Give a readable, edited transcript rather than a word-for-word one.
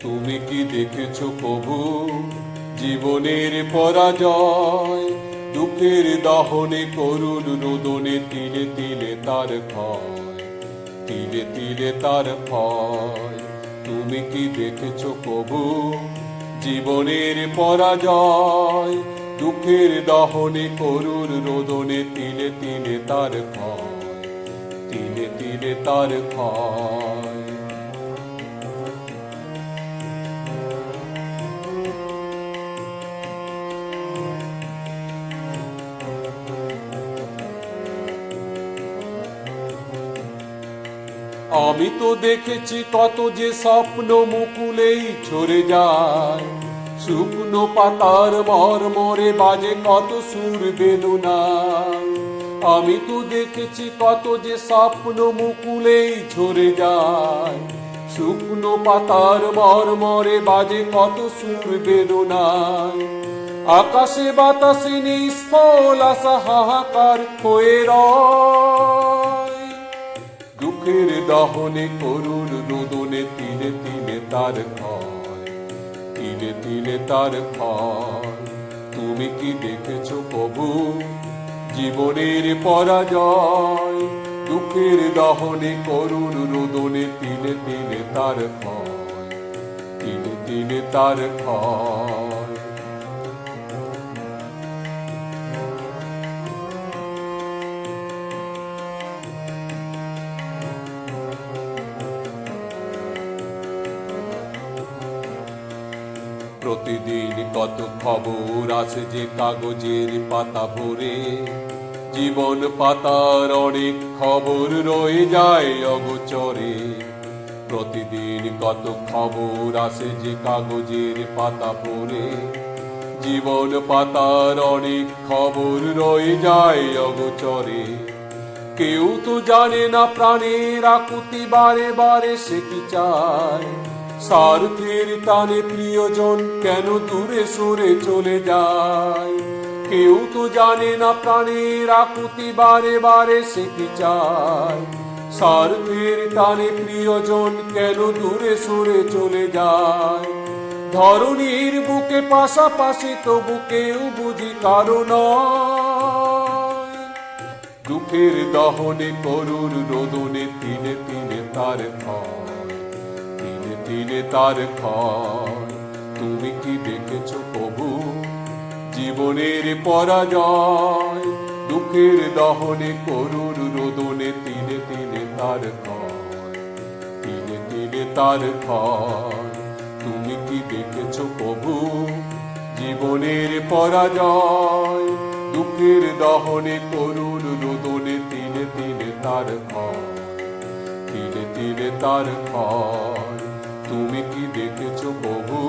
তুমি কি দেখেছো প্রভু জীবনের পরাজয়? দুঃখের দহনে করুণ রোদনে তিলে তিলে তার ক্ষয়, তিলে তিলে তার ক্ষয়। তুমি কি দেখেছো প্রভু জীবনের পরাজয়? দুঃখের দহনে করুণ রোদনে তিলে তিলে তার ক্ষয়, তিলে তিলে তার ক্ষয়। আমি তো দেখেছি কত যে স্বপ্ন মুকুলেই ঝরে যায়, শুকনো পাতার মরমরে বাজে কত সুর বেদনা। আমি তো দেখেছি কত যে স্বপ্ন মুকুলেই ঝরে যায়, শুকনো পাতার মরমরে বাজে কত সুর বেদনা। আকাশে বাতাসে নিষ্ফল আশা হাহাকার হয়ে রয়, দুঃখের দহনে করুণ রোদনে তিলে তিলে তার ক্ষয়, তিলে তিলে তার ক্ষয়। তুমি কি দেখেছো প্রভু জীবনের পরাজয়? দুঃখের দহনে করুণ রোদনে তিলে তিলে তার ক্ষয়, তিলে তিলে তার ক্ষয়। প্রতিদিন কত খবর আসে যে কাগজের পাতা ভরে, জীবন পাতার অনেক খবর রয়ে যায় অগোচরে। প্রতিদিন কত খবর আসে যে কাগজের পাতা ভরে, জীবন পাতার অনেক খবর রয়ে যায় অগোচরে। কেউ তো জানে না প্রাণের আকুতি বারে বারে সে কি চায়, স্বার্থের টানে প্রিয়জন কেন দূরে সরে চলে যায়। কেউ তো জানে না প্রাণের আকুতি বারে বারে সে কি চায়, স্বার্থের টানে প্রিয়জন কেন দূরে সরে চলে যায়। ধরণীর বুকে পাশাপাশি তবু কেউ বুঝি কারণ দুঃখের দহনে করুণ রোদনে তিলে তিলে তার ক্ষয়, তিলে তিলে তার ক্ষয়। তুমি কি দেখেছো প্রভু জীবনের পরাজয়? দুঃখের দহনে করুণ রোদনে তিলে তিলে তার ক্ষয়, তিলে তিলে তার ক্ষয়। তুমি কি দেখেছো প্রভু জীবনের পরাজয়? দুঃখের দহনে করুণ রোদনে তিলে তিলে তার ক্ষয়, তিলে তিলে তার ক্ষয়। তুমি কি দেখেছো প্রভু?